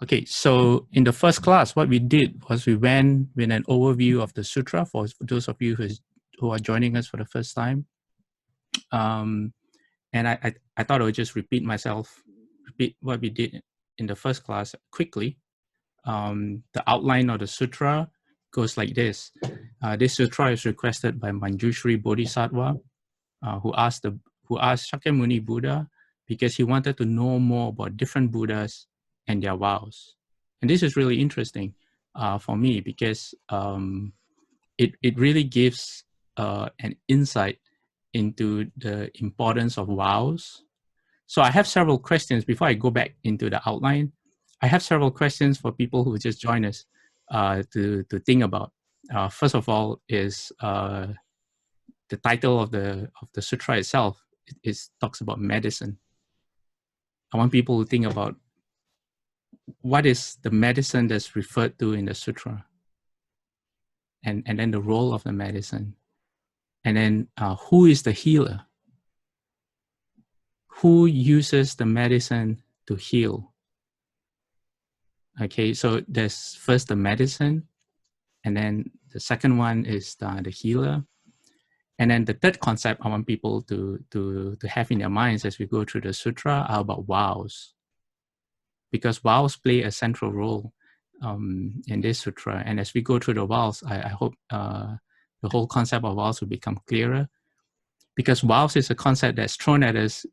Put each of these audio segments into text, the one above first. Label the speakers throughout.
Speaker 1: Okay, so in the first class, what we did was we went with an overview of the sutra for those of you who are joining us for the first time. And I thought I would just repeat what we did in the first class quickly. The outline of the sutra goes like this. This sutra is requested by Manjushri Bodhisattva, who asked Shakyamuni Buddha because he wanted to know more about different Buddhas and their vows. And this is really interesting for me because it really gives an insight into the importance of vows. So I have several questions before I go back into the outline. I have several questions for people who just joined us to think about. First of all is the title of the sutra itself. It talks about medicine. I want people to think about what is the medicine that's referred to in the sutra, and then the role of the medicine, and then who is the healer? Who uses the medicine to heal? Okay, so there's first the medicine, and then the second one is the healer. And then the third concept I want people to have in their minds as we go through the sutra are about vows. Because vows play a central role in this sutra. And as we go through the vows, I hope the whole concept of vows will become clearer. Because vows is a concept that's thrown at us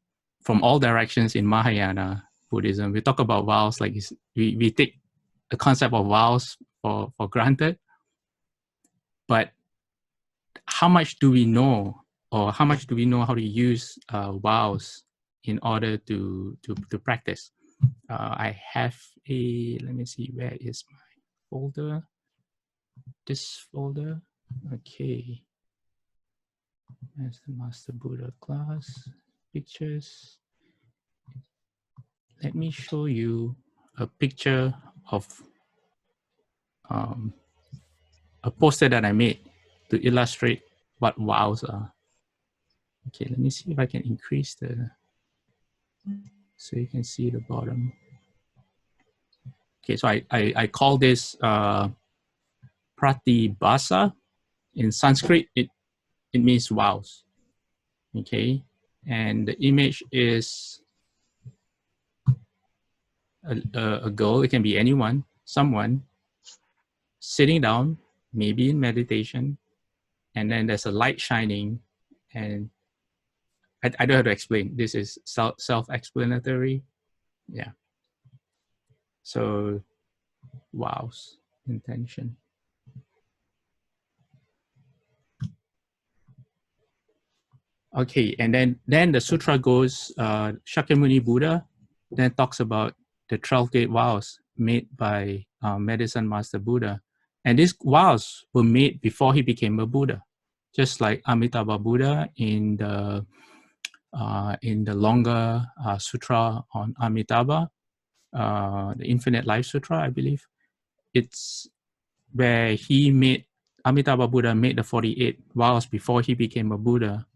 Speaker 1: from all directions in Mahayana Buddhism. We talk about vows like we take the concept of vows for granted. But how much do we know, or how much do we know how to use vows in order to practice? I have let me see, where is my folder? This folder. Okay. There's the Master Buddha class, pictures. Let me show you a picture of a poster that I made to illustrate what vows are. Okay, let me see if I can increase so you can see the bottom. Okay, so I call this pratibhasa. In Sanskrit, it means vows. Okay, and the image is a girl. It can be anyone, someone sitting down, maybe in meditation, and then there's a light shining, and I don't have to explain. This is self-explanatory. Yeah. So, vows, intention. Okay, and then the sutra goes, Shakyamuni Buddha then talks about the 12 great vows made by Medicine Master Buddha. And these vows were made before he became a Buddha. Just like Amitabha Buddha in the longer sutra on Amitabha, the Infinite Life Sutra, I believe. It's where Amitabha Buddha made the 48 vows before he became a Buddha.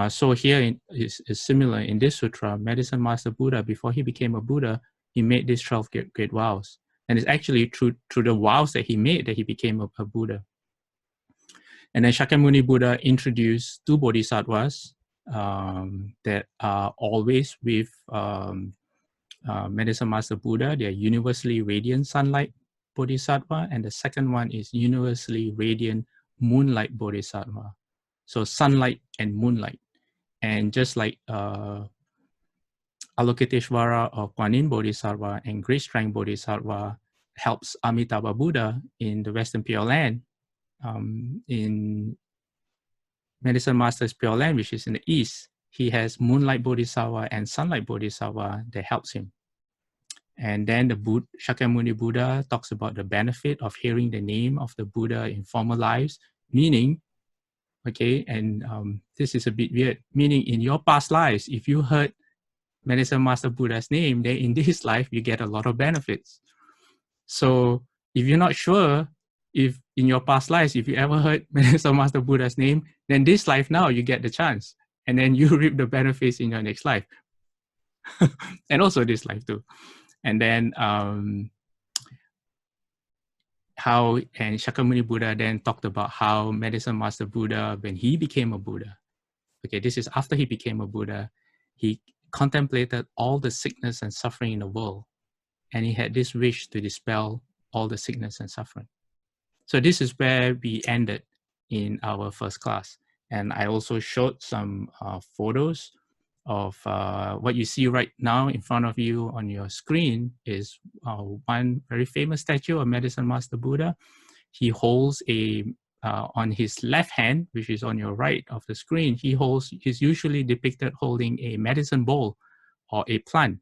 Speaker 1: So here is similar in this sutra. Medicine Master Buddha, before he became a Buddha, he made these 12 great vows. And it's actually through the vows that he made that he became a Buddha. And then Shakyamuni Buddha introduced two bodhisattvas that are always with Medicine Master Buddha. They are universally radiant sunlight bodhisattva, and the second one is universally radiant moonlight bodhisattva. So sunlight and moonlight. And just like Avalokiteshvara or Guanyin Bodhisattva and Great Strength Bodhisattva helps Amitabha Buddha in the Western Pure Land, in Medicine Master's Pure Land, which is in the East, he has Moonlight Bodhisattva and Sunlight Bodhisattva that helps him. And then the Shakyamuni Buddha talks about the benefit of hearing the name of the Buddha in former lives, meaning, okay, and this is a bit weird, meaning in your past lives, if you heard Medicine Master Buddha's name, then in this life, you get a lot of benefits. So if you're not sure if in your past lives, if you ever heard Medicine Master Buddha's name, then this life now you get the chance. And then you reap the benefits in your next life. And also this life too. And then and Shakyamuni Buddha then talked about how Medicine Master Buddha, when he became a Buddha, okay, this is after he became a Buddha, he contemplated all the sickness and suffering in the world. And he had this wish to dispel all the sickness and suffering. So this is where we ended in our first class. And I also showed some photos of what you see right now in front of you on your screen is one very famous statue of Medicine Master Buddha. He holds on his left hand, which is on your right of the screen, he's usually depicted holding a medicine bowl or a plant.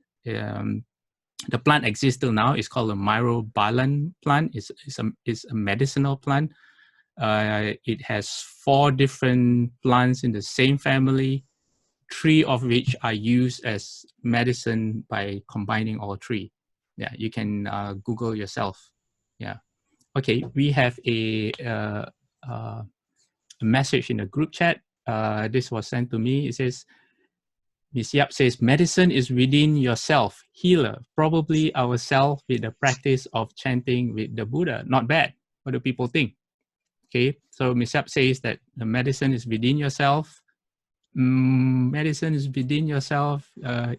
Speaker 1: The plant exists till now. It's called a myrobalan plant. It's a medicinal plant. It has 4 different plants in the same family, 3 of which are used as medicine by combining all 3. Yeah, you can Google yourself. Yeah. Okay, we have a message in the group chat. This was sent to me. It says, Ms. Yap says, medicine is within yourself, healer, probably ourself with the practice of chanting with the Buddha. Not bad. What do people think? Okay, so Ms. Yap says that the medicine is within yourself. Medicine is within yourself.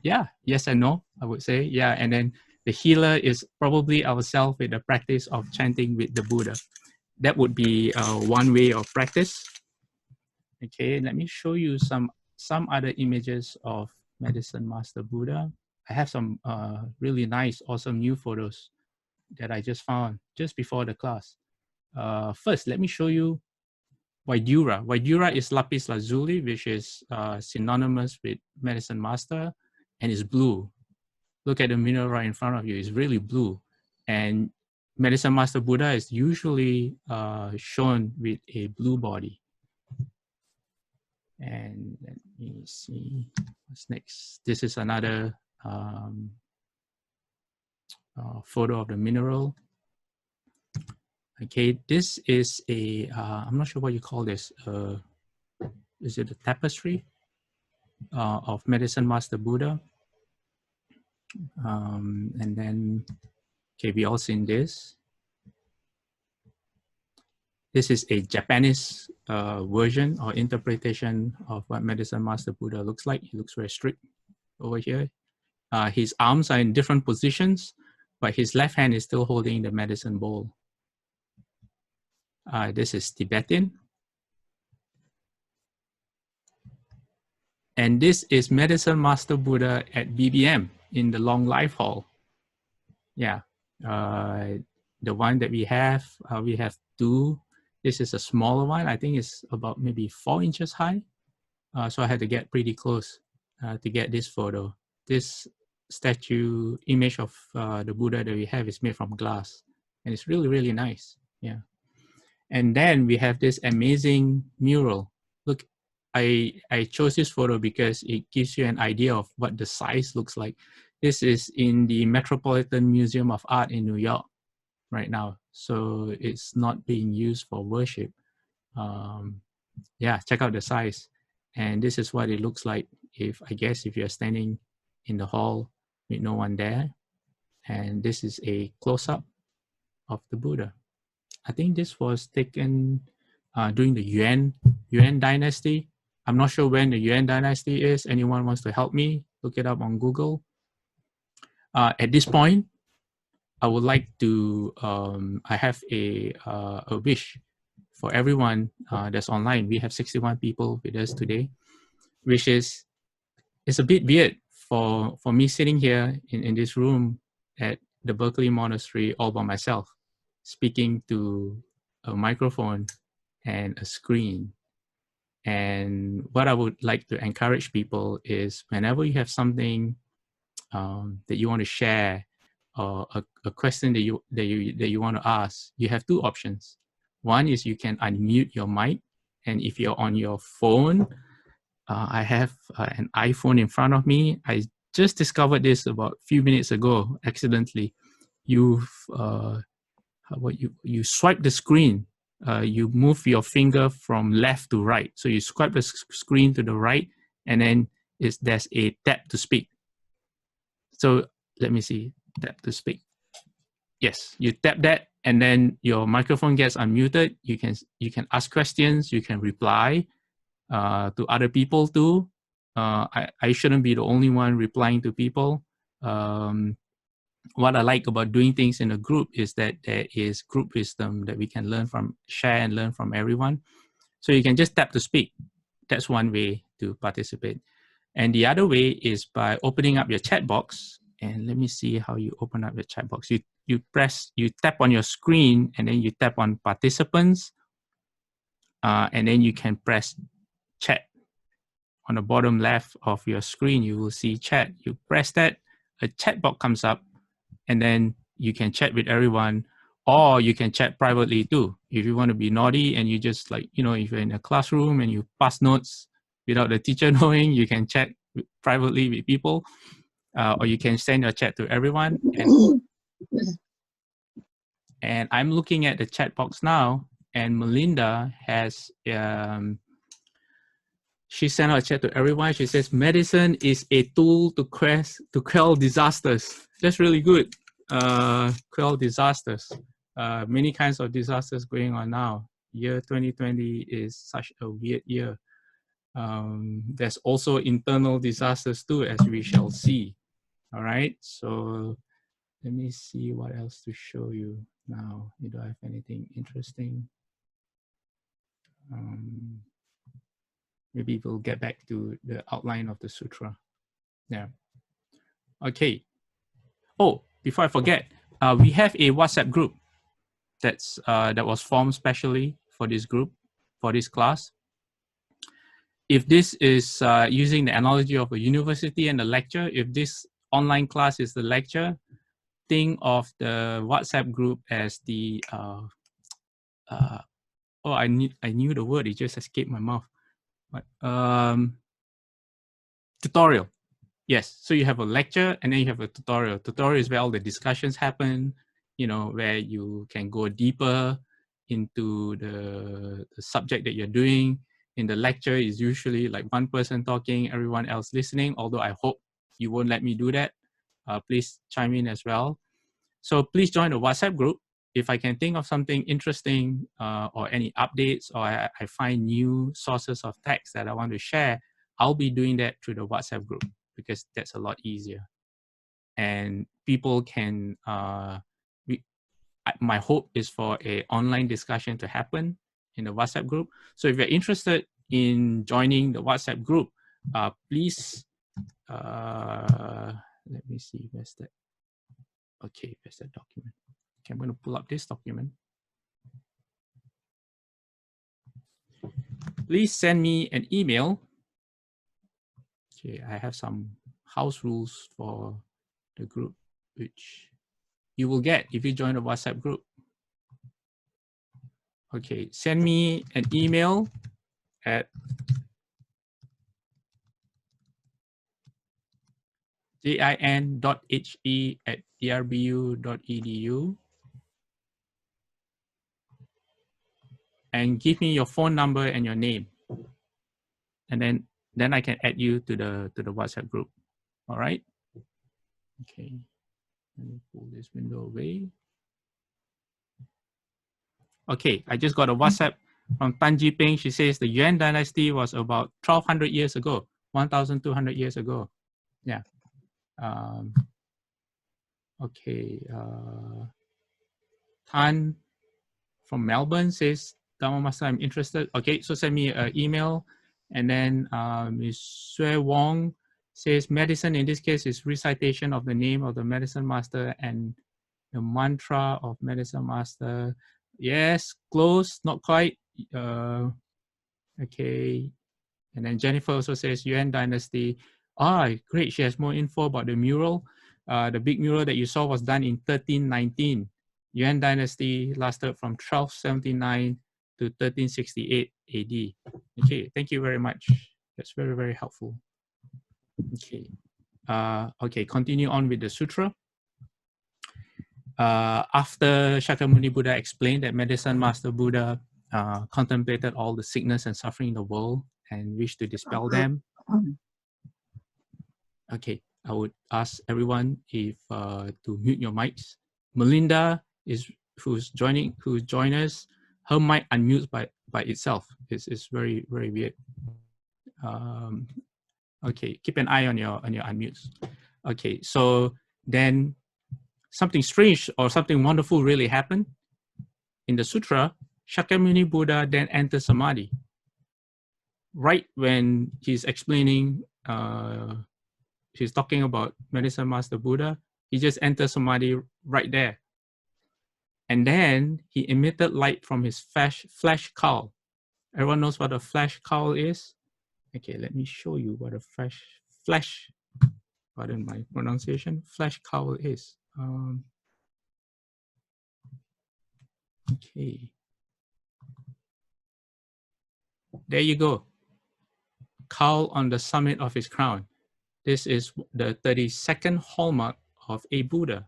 Speaker 1: Yeah, yes and no, I would say. Yeah, and then the healer is probably ourself with the practice of chanting with the Buddha. That would be one way of practice. Okay, let me show you some other images of Medicine Master Buddha. I have some really nice, awesome new photos that I just found just before the class. First, let me show you Vaidura. Vaidura is lapis lazuli, which is synonymous with Medicine Master, and is blue. Look at the mineral right in front of you. It's really blue. And Medicine Master Buddha is usually shown with a blue body. And let me see what's next. This is another photo of the mineral. Okay, this is a, I'm not sure what you call this. Is it a tapestry of Medicine Master Buddha? And then, okay, we all seen this. This is a Japanese version or interpretation of what Medicine Master Buddha looks like. He looks very strict over here. His arms are in different positions, but his left hand is still holding the medicine bowl. This is Tibetan. And this is Medicine Master Buddha at BBM in the Long Life Hall. Yeah, the one that we have 2. This is a smaller one. I think it's about maybe 4 inches high. So I had to get pretty close to get this photo. This statue image of the Buddha that we have is made from glass. And it's really, really nice. Yeah. And then we have this amazing mural. Look, I chose this photo because it gives you an idea of what the size looks like. This is in the Metropolitan Museum of Art in New York right now. So it's not being used for worship. Yeah, check out the size. And this is what it looks like if you're standing in the hall with no one there. And this is a close-up of the Buddha. I think this was taken during the Yuan dynasty. I'm not sure when the Yuan dynasty is. Anyone wants to help me? Look it up on Google. At this point, I would like to, I have a wish for everyone that's online. We have 61 people with us today, which is, it's a bit weird for me sitting here in this room at the Berkeley Monastery all by myself, speaking to a microphone and a screen. And what I would like to encourage people is whenever you have something that you want to share, or a question that you want to ask, you have 2 options. One is you can unmute your mic, and if you're on your phone, I have an iPhone in front of me. I just discovered this about a few minutes ago accidentally. You swipe the screen. You move your finger from left to right. So you swipe the screen to the right, and then there's a tap to speak. So let me see. Tap to speak. Yes, you tap that, and then your microphone gets unmuted. You can ask questions. You can reply to other people too. I shouldn't be the only one replying to people. What I like about doing things in a group is that there is group wisdom that we can share and learn from everyone. So you can just tap to speak. That's one way to participate. And the other way is by opening up your chat box. And let me see how you open up your chat box. You tap on your screen, and then you tap on participants, and then you can press chat. On the bottom left of your screen, you will see chat. You press that, a chat box comes up, and then you can chat with everyone, or you can chat privately too. If you want to be naughty and you just if you're in a classroom and you pass notes without the teacher knowing, you can chat privately with people, or you can send your chat to everyone. And I'm looking at the chat box now, and Melinda has she sent out a chat to everyone. She says, medicine is a tool to quell disasters. That's really good. Quell disasters. Many kinds of disasters going on now. Year 2020 is such a weird year. There's also internal disasters too, as we shall see. All right, so let me see what else to show you now. Do I have anything interesting? Maybe we'll get back to the outline of the sutra. Yeah. Okay. Oh, before I forget, we have a WhatsApp group that was formed specially for this group, for this class. If this is using the analogy of a university and a lecture, if this online class is the lecture, think of the WhatsApp group as the I knew the word, it just escaped my mouth. But, tutorial. Yes, so you have a lecture and then you have a tutorial. Tutorial is where all the discussions happen, where you can go deeper into the subject that you're doing. In the lecture is usually like one person talking, everyone else listening, although I hope you won't let me do that. Please chime in as well. So please join the WhatsApp group. If I can think of something interesting or any updates, or I find new sources of text that I want to share, I'll be doing that through the WhatsApp group, because that's a lot easier. And people can, my hope is for an online discussion to happen in the WhatsApp group. So if you're interested in joining the WhatsApp group, please, let me see, where's that? Okay, where's that document? Okay, I'm going to pull up this document. Please send me an email. Okay, I have some house rules for the group, which you will get if you join the WhatsApp group. Okay, send me an email at jin.he@drbu.edu and give me your phone number and your name, and then I can add you to the WhatsApp group. All right. Okay. Let me pull this window away. Okay, I just got a WhatsApp from Tan Jiping. She says the Yuan dynasty was about 1,200 years ago, 1,200 years ago. Yeah. Okay. Tan from Melbourne says, Dharma Master, I'm interested. Okay, so send me an email. And then Ms. Sue Wong says, medicine in this case is recitation of the name of the medicine master and the mantra of medicine master. Yes, close, not quite. Okay. And then Jennifer also says Yuan dynasty. Great. She has more info about the mural. The big mural that you saw was done in 1319. Yuan dynasty lasted from 1279 to 1368 AD. Okay, thank you very much. That's very, very helpful. Okay. Okay, continue on with the sutra. After Shakyamuni Buddha explained that medicine master Buddha contemplated all the sickness and suffering in the world and wished to dispel them. Okay, I would ask everyone if to mute your mics. Melinda who's joined us. Her mic unmutes by itself. It's very very weird. Okay, keep an eye on your unmutes. Okay, so then something strange or something wonderful really happened. In the sutra, Shakyamuni Buddha then enters Samadhi. Right when he's explaining, he's talking about Medicine Master Buddha, he just enters Samadhi right there. And then he emitted light from his flesh cowl. Everyone knows what a flesh cowl is? Okay, let me show you what a flesh, pardon my pronunciation, flesh cowl is. Okay. There you go. Cowl on the summit of his crown. This is the 32nd hallmark of a Buddha.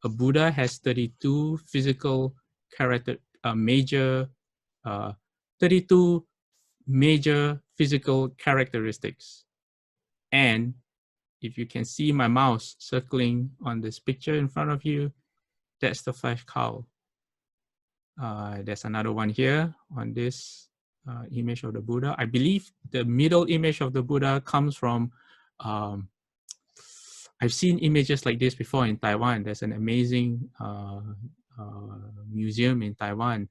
Speaker 1: A Buddha has 32 physical character, 32 major physical characteristics. And if you can see my mouse circling on this picture in front of you, that's the flesh cowl. There's another one here on this image of the Buddha. I believe the middle image of the Buddha comes from, I've seen images like this before in Taiwan. There's an amazing museum in Taiwan.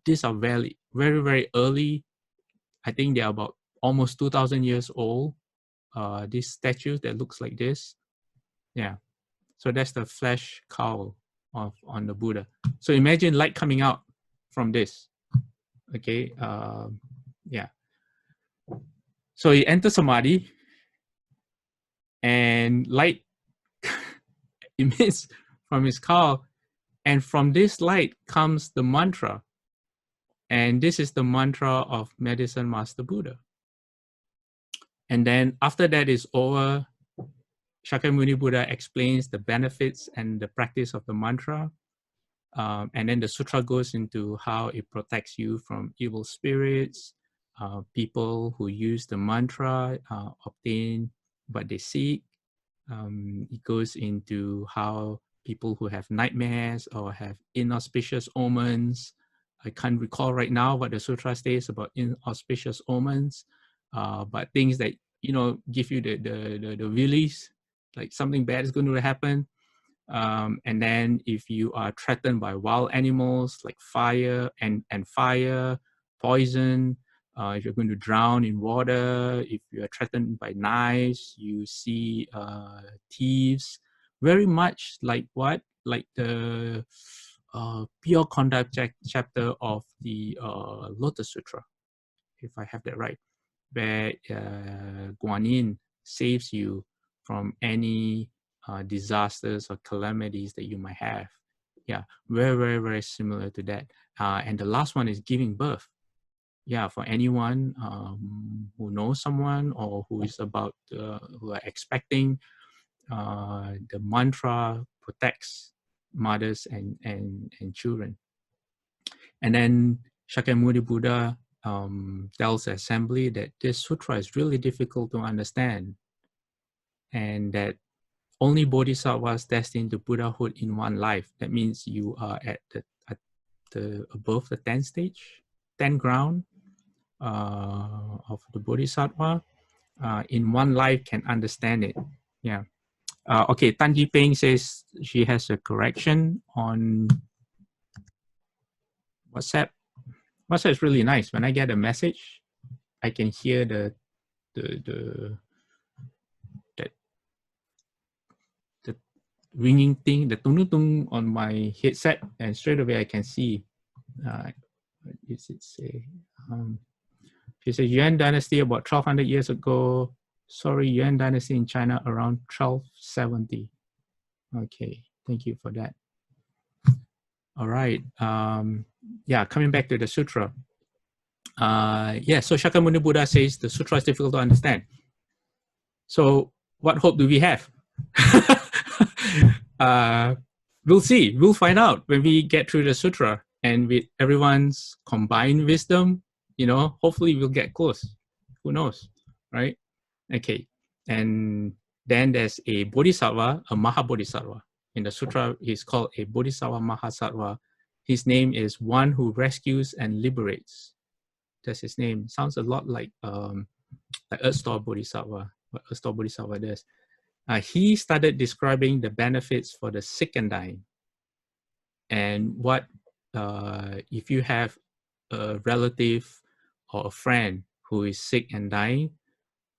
Speaker 1: These are very, very, very early. I think they are about almost 2,000 years old. These statues that looks like this. Yeah. So that's the flesh cowl on the Buddha. So imagine light coming out from this. Okay. Yeah. So he enters Samadhi and light emits from his cowl. And from this light comes the mantra. And this is the mantra of Medicine Master Buddha. And then after that is over, Shakyamuni Buddha explains the benefits and the practice of the mantra. And then the sutra goes into how it protects you from evil spirits. People who use the mantra obtain what they seek. It goes into how people who have nightmares or have inauspicious omens. I can't recall right now what the sutra says about inauspicious omens, but things that, you know, give you the willies, like something bad is going to happen. And then if you are threatened by wild animals like fire and fire, poison, if you're going to drown in water, if you are threatened by knives, you see thieves, very much like what? Like the pure conduct chapter of the Lotus Sutra, if I have that right, where Guanyin saves you from any disasters or calamities that you might have. Yeah, very, very, very similar to that. And the last one is giving birth. Yeah, for anyone who knows someone or who is about, who are expecting, the mantra protects mothers and children. And then Shakyamuni Buddha tells the assembly that this sutra is really difficult to understand, and that only bodhisattvas destined to Buddhahood in one life. That means you are at the above the 10th stage, 10th ground of the bodhisattva. In one life can understand it. Yeah. Okay, Tan Ji Ping says she has a correction on WhatsApp. WhatsApp is really nice. When I get a message, I can hear the ringing thing, the tung tung on my headset, and straight away I can see. What does it say? She says Yuan Dynasty about 1200 years ago. Sorry, Yuan Dynasty in China around 1270. Okay, thank you for that. All right. Yeah, coming back to the sutra. Yeah, so Shakyamuni Buddha says the sutra is difficult to understand. So what hope do we have? We'll see. We'll find out when we get through the sutra, and with everyone's combined wisdom, you know, hopefully we'll get close. Who knows, right? Okay. And Then there's a bodhisattva, a mahabodhisattva. In the sutra, he's called a bodhisattva mahasattva. His name is one who rescues and liberates. That's his name. Sounds a lot like Earth Store Bodhisattva, what Earth Store Bodhisattva does. He started describing the benefits for the sick and dying. And what if you have a relative or a friend who is sick and dying,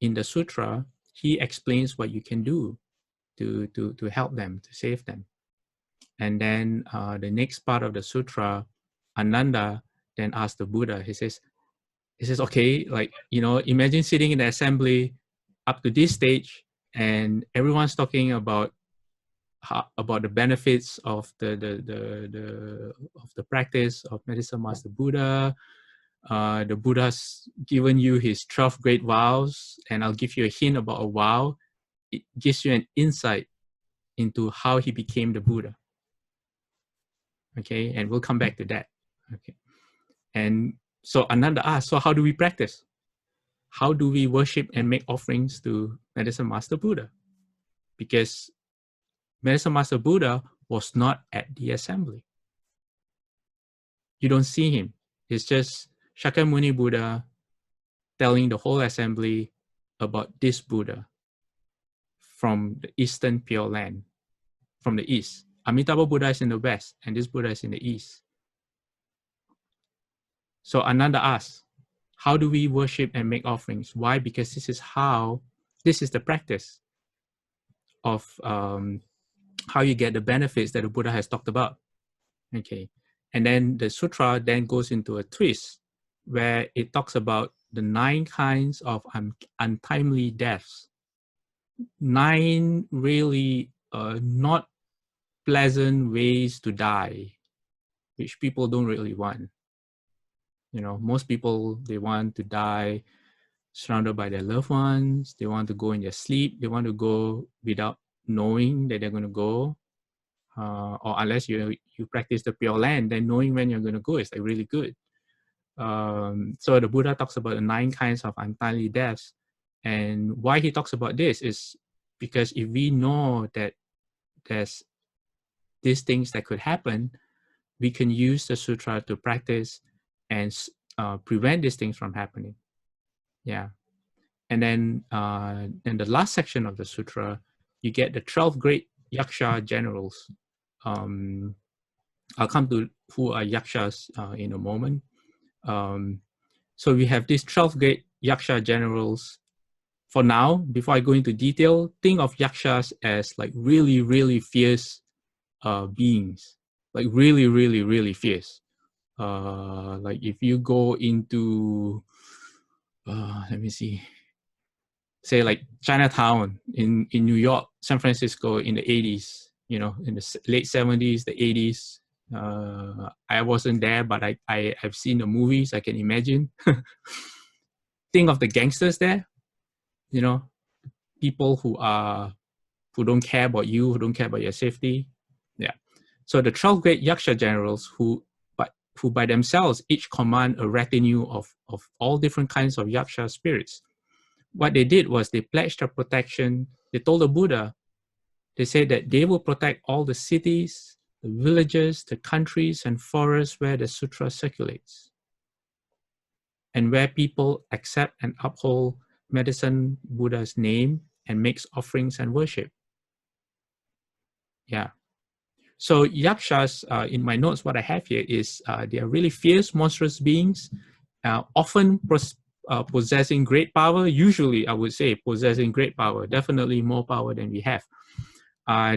Speaker 1: in the sutra, he explains what you can do to help them, to save them. And then the next part of the sutra, Ananda then asks the Buddha, he says, okay, like, imagine sitting in the assembly up to this stage and everyone's talking about the benefits of the practice of Medicine Master Buddha. The Buddha's given you his 12 great vows, and I'll give you a hint about a vow. It gives you an insight into how he became the Buddha. Okay, and we'll come back to that. Okay, and so Ananda asks, so how do we practice? How do we worship and make offerings to Medicine Master Buddha? Because Medicine Master Buddha was not at the assembly. You don't see him. It's just Shakyamuni Buddha telling the whole assembly about this Buddha from the Eastern Pure Land, from the East. Amitabha Buddha is in the West, and this Buddha is in the East. So Ananda asks, how do we worship and make offerings? Why? Because this is the practice of how you get the benefits that the Buddha has talked about. Okay, and then the sutra then goes into a twist where it talks about the 9 kinds of untimely deaths. 9 really not pleasant ways to die, which people don't really want. Most people, they want to die surrounded by their loved ones. They want to go in their sleep. They want to go without knowing that they're going to go. Or unless you practice the Pure Land, then knowing when you're going to go is like really good. So the Buddha talks about the 9 kinds of untimely deaths. And why he talks about this is because if we know that there's these things that could happen, we can use the sutra to practice and prevent these things from happening. Yeah. And then in the last section of the sutra, you get the 12 great Yaksha generals. I'll come to who are Yakshas in a moment. So we have these 12 great Yaksha generals. For now, before I go into detail, think of Yakshas as like really, really fierce beings. Like really, really, really fierce. Like if you go into, let me see, say like Chinatown in New York, San Francisco in the 80s, in the late 70s, the 80s. I wasn't there, but I've seen the movies. I can imagine. Think of the gangsters there, people who don't care about you, who don't care about your safety. Yeah. So the 12 great Yaksha generals who by themselves each command a retinue of all different kinds of Yaksha spirits. What they did was they pledged their protection. They told the Buddha, they said that they will protect all the cities, the villages, the countries and forests where the sutra circulates, and where people accept and uphold Medicine Buddha's name and makes offerings and worship. Yeah. So Yakshas, in my notes, what I have here is they are really fierce, monstrous beings, often possessing great power. Usually, I would say possessing great power, definitely more power than we have.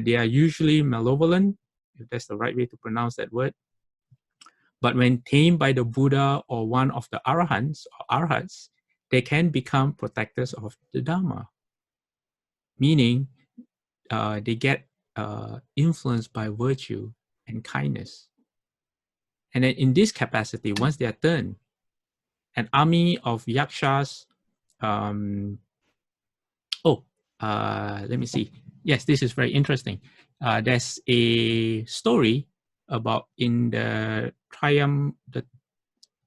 Speaker 1: They are usually malevolent, if that's the right way to pronounce that word. But when tamed by the Buddha or one of the Arahants or Arhats, they can become protectors of the Dharma. Meaning, they get influenced by virtue and kindness. And then in this capacity, once they are turned, an army of Yakshas, let me see. Yes, this is very interesting. There's a story about in the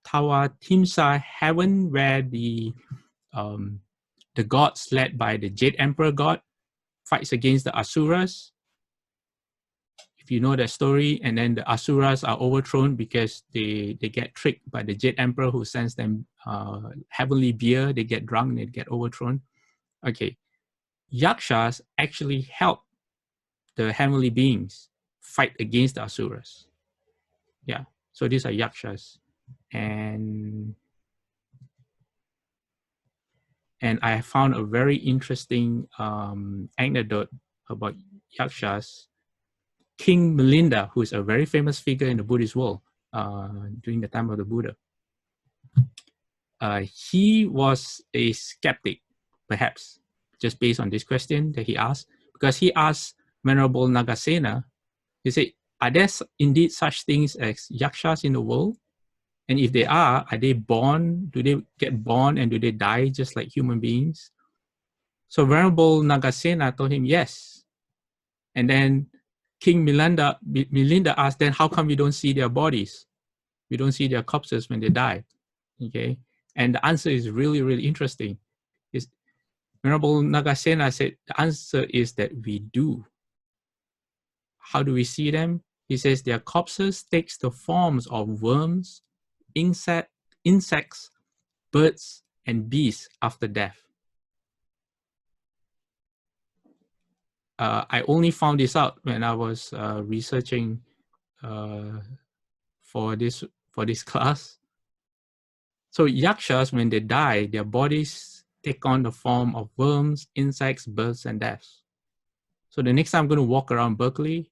Speaker 1: Tawa Timsa heaven where the gods led by the Jade Emperor god, fights against the Asuras. If you know that story, and then the Asuras are overthrown because they get tricked by the Jade Emperor who sends them heavenly beer. They get drunk and they get overthrown. Okay, Yakshas actually help the heavenly beings fight against the Asuras. Yeah, so these are Yakshas. And I found a very interesting anecdote about Yakshas. King Milinda, who is a very famous figure in the Buddhist world during the time of the Buddha, he was a skeptic, perhaps, just based on this question that he asked, because he asked Venerable Nagasena, he said, are there indeed such things as Yakshas in the world? And if they are they born? Do they get born and do they die just like human beings? So Venerable Nagasena told him yes. And then King Milinda asked, then how come we don't see their bodies? We don't see their corpses when they die. Okay. And the answer is really, really interesting. Venerable Nagasena said, the answer is that we do. How do we see them? He says their corpses takes the forms of worms, insects, birds, and beasts after death. I only found this out when I was researching for this class. So Yakshas, when they die, their bodies take on the form of worms, insects, birds, and deaths. So the next time I'm going to walk around Berkeley,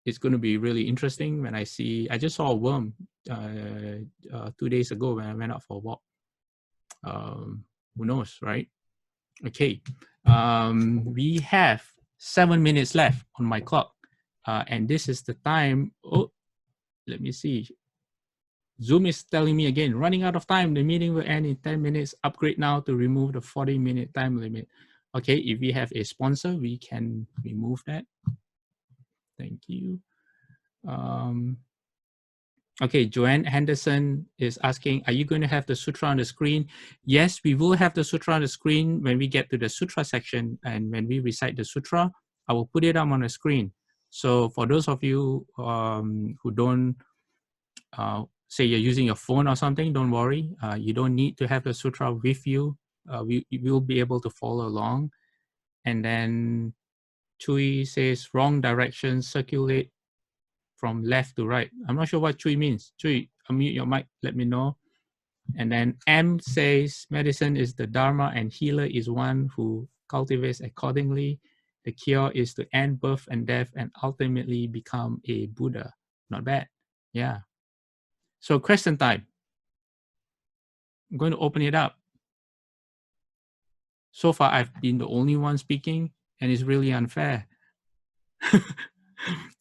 Speaker 1: it's going to be really interesting when I just saw a worm 2 days ago when I went out for a walk. Who knows, right? Okay, we have 7 minutes left on my clock. And this is the time, oh, let me see. Zoom is telling me again, running out of time, the meeting will end in 10 minutes. Upgrade now to remove the 40-minute time limit. Okay, if we have a sponsor, we can remove that. Thank you. Okay, Joanne Henderson is asking, are you going to have the sutra on the screen? Yes, we will have the sutra on the screen when we get to the sutra section, and when we recite the sutra, I will put it up on the screen. So for those of you who don't, say you're using your phone or something, don't worry. You don't need to have the sutra with you. We will be able to follow along. And then Chui says, wrong direction, circulate from left to right. I'm not sure what Chui means. Chui, unmute your mic, let me know. And then M says, medicine is the Dharma and healer is one who cultivates accordingly. The cure is to end birth and death and ultimately become a Buddha. Not bad. Yeah. So question time. I'm going to open it up. So far, I've been the only one speaking, and it's really unfair.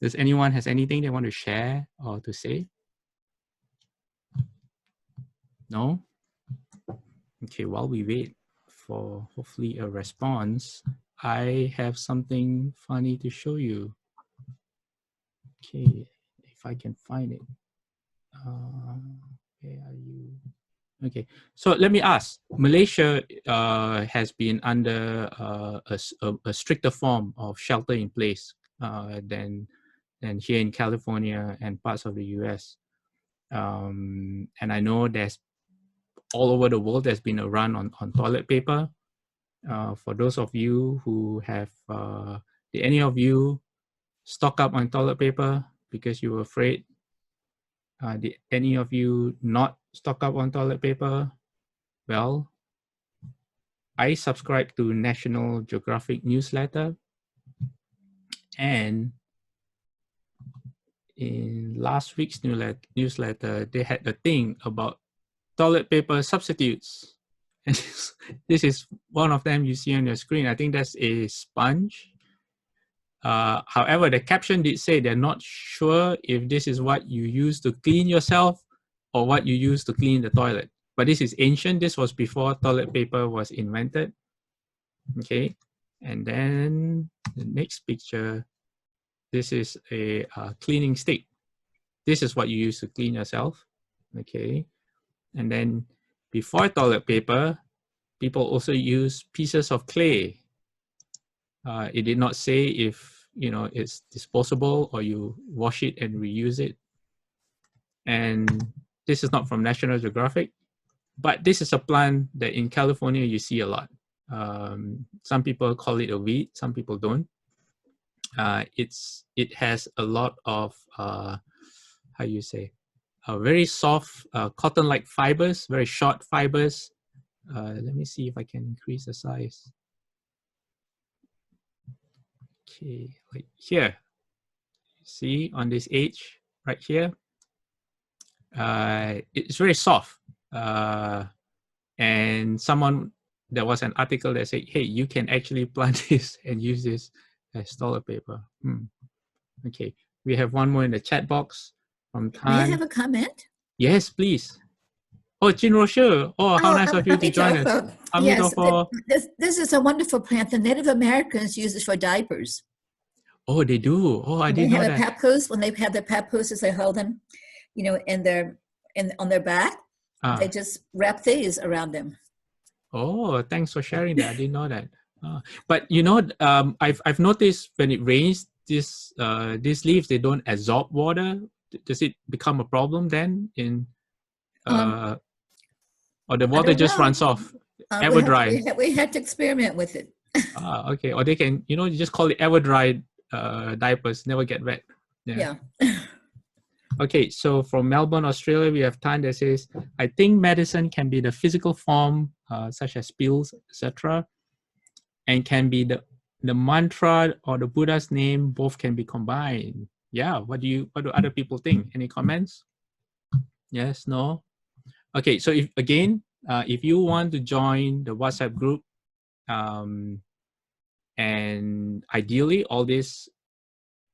Speaker 1: Does anyone has anything they want to share or to say? No? Okay, while we wait for hopefully a response, I have something funny to show you. Okay, if I can find it. Where are you? Okay, so let me ask. Malaysia has been under a stricter form of shelter in place than here in California and parts of the US. And I know there's all over the world, there's been a run on toilet paper. For those of you who have, did any of you stock up on toilet paper because you were afraid? Did any of you not stock up on toilet paper? Well, I subscribe to National Geographic newsletter, and in last week's newsletter, they had the thing about toilet paper substitutes. And this is one of them you see on your screen. I think that's a sponge. However, the caption did say they're not sure if this is what you use to clean yourself or what you use to clean the toilet. But this is ancient. This was before toilet paper was invented. Okay, and then the next picture, this is a cleaning stick. This is what you use to clean yourself. Okay, and then before toilet paper, people also use pieces of clay. It did not say if, you know, it's disposable or you wash it and reuse it. And this is not from National Geographic, but this is a plant that in California you see a lot. Some people call it a weed, some people don't. It has a lot of how you say, very soft cotton-like fibers, very short fibers. Let me see if I can increase the size. Okay, like here. See on this edge right here. It's very soft. And there was an article that said, hey, you can actually plant this and use this as toilet paper. Okay, we have one more in the chat box from Tan.
Speaker 2: May I have a comment?
Speaker 1: Yes, please. Oh, Jin Rocher. Oh, how nice of you to join us.
Speaker 2: Yes, this is a wonderful plant. The Native Americans use it for diapers.
Speaker 1: Oh, they do. Oh, I didn't know that.
Speaker 2: They have papoose. When they have their papooses, they hold them, you know, on their back. They just wrap these around them.
Speaker 1: Oh, thanks for sharing that. I didn't know that. But you know, I've noticed when it rains, these leaves, they don't absorb water. Does it become a problem then or the water just runs off? Ever dry.
Speaker 2: We had to experiment with it.
Speaker 1: Okay. Or they can, you know, you just call it ever dry diapers, never get wet.
Speaker 2: Yeah.
Speaker 1: Okay, so from Melbourne, Australia, we have Tan that says, I think medicine can be the physical form, such as pills, etc., and can be the mantra or the Buddha's name. Both can be combined. Yeah. What do other people think? Any comments? Yes. No. Okay. So if you want to join the WhatsApp group, and ideally all this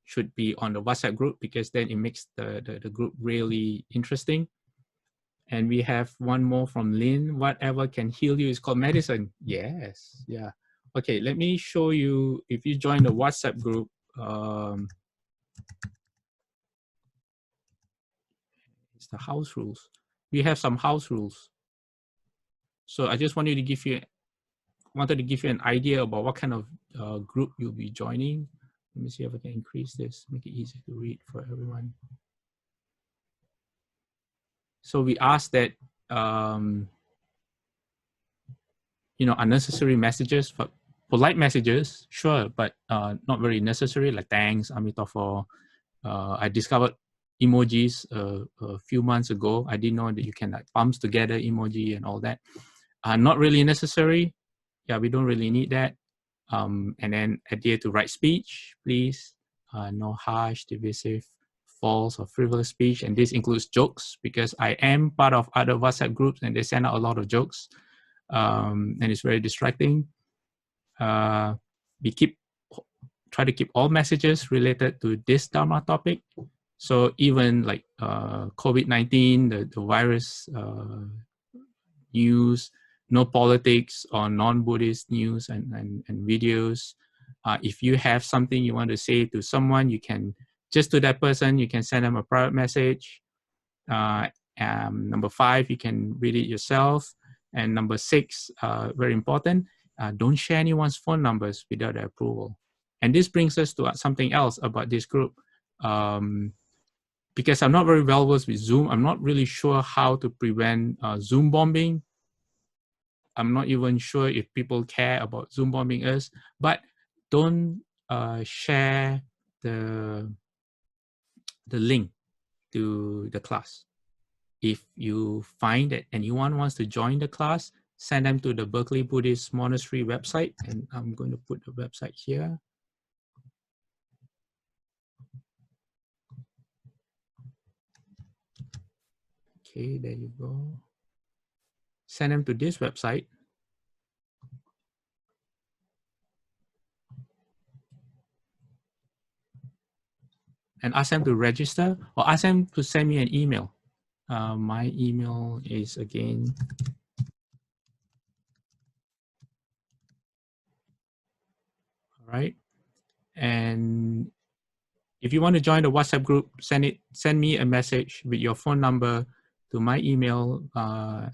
Speaker 1: should be on the WhatsApp group, because then it makes the group really interesting. And we have one more from Lynn. Whatever can heal you is called medicine. Yes. Yeah. Okay, let me show you. If you join the WhatsApp group, it's the house rules. We have some house rules. So I just wanted to give you an idea about what kind of group you'll be joining. Let me see if I can increase this, make it easy to read for everyone. So we ask that, you know, unnecessary messages, for polite messages, sure, but not very necessary, like thanks, Amitabha. I discovered emojis a few months ago. I didn't know that you can like thumbs together emoji and all that. Not really necessary. Yeah, we don't really need that. And then adhere to right speech, please. No harsh, divisive, false, or frivolous speech. And this includes jokes, because I am part of other WhatsApp groups and they send out a lot of jokes. And it's very distracting. We try to keep all messages related to this Dharma topic. So even like COVID-19, the virus news, no politics or non-Buddhist news and videos. If you have something you want to say to someone, you can just to that person, you can send them a private message. Number 5, you can read it yourself. And number 6, very important, don't share anyone's phone numbers without their approval. And this brings us to something else about this group. Because I'm not very well versed with Zoom, I'm not really sure how to prevent Zoom bombing. I'm not even sure if people care about Zoom bombing us, but don't share the link to the class. If you find that anyone wants to join the class, send them to the Berkeley Buddhist Monastery website, and I'm going to put the website here. Okay, there you go. Send them to this website. And ask them to register, or ask them to send me an email. My email is again, all right. And if you want to join the WhatsApp group, send me a message with your phone number to my email, and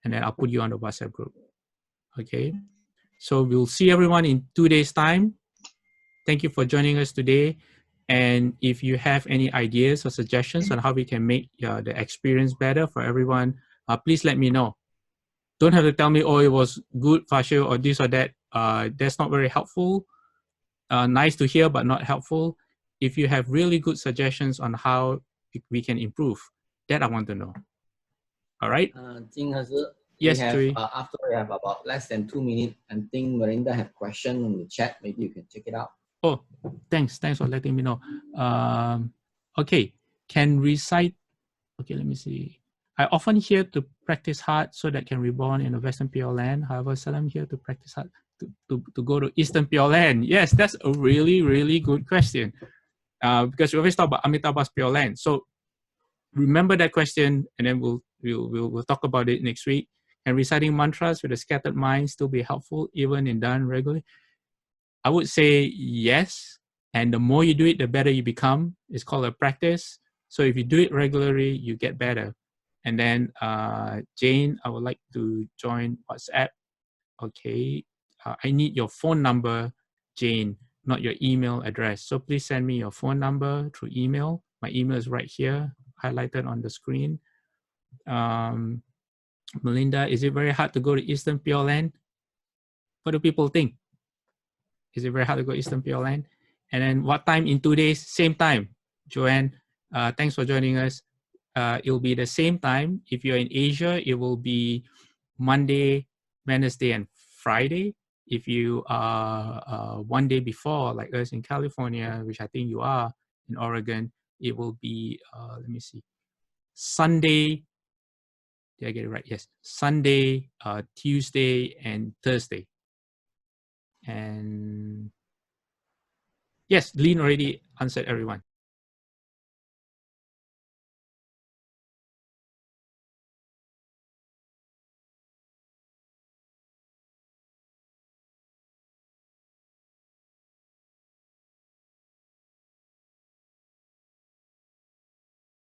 Speaker 1: then I'll put you on the WhatsApp group. Okay. So we'll see everyone in 2 days' time. Thank you for joining us today. And if you have any ideas or suggestions on how we can make the experience better for everyone, please let me know. Don't have to tell me, oh, it was good, Fashil, or this or that. That's not very helpful. Nice to hear, but not helpful. If you have really good suggestions on how we can improve, that I want to know. All right? Yes,
Speaker 3: we have, after we have about less than 2 minutes, and think Melinda have question in the chat. Maybe you can check it out.
Speaker 1: Oh, thanks for letting me know. Okay, can recite. Okay, let me see. I often hear to practice hard so that can reborn in a Western Pure Land. However, seldom here to practice hard to go to Eastern Pure Land. Yes, that's a really, really good question. Because we always talk about Amitabha's Pure Land. So remember that question, and then we'll talk about it next week. Can reciting mantras with a scattered mind still be helpful even in done regularly? I would say yes. And the more you do it, the better you become. It's called a practice. So if you do it regularly, you get better. And then Jane, I would like to join WhatsApp. Okay. I need your phone number, Jane, not your email address. So please send me your phone number through email. My email is right here, highlighted on the screen. Melinda, is it very hard to go to Eastern Pure Land? What do people think? Is it very hard to go Eastern Pure Land? And then what time in 2 days? Same time. Joanne, thanks for joining us. It'll be the same time. If you're in Asia, it will be Monday, Wednesday, and Friday. If you are 1 day before, like us in California, which I think you are in Oregon, it will be, let me see, Sunday. Did I get it right? Yes. Sunday, Tuesday, and Thursday. And yes, Lynn already answered everyone.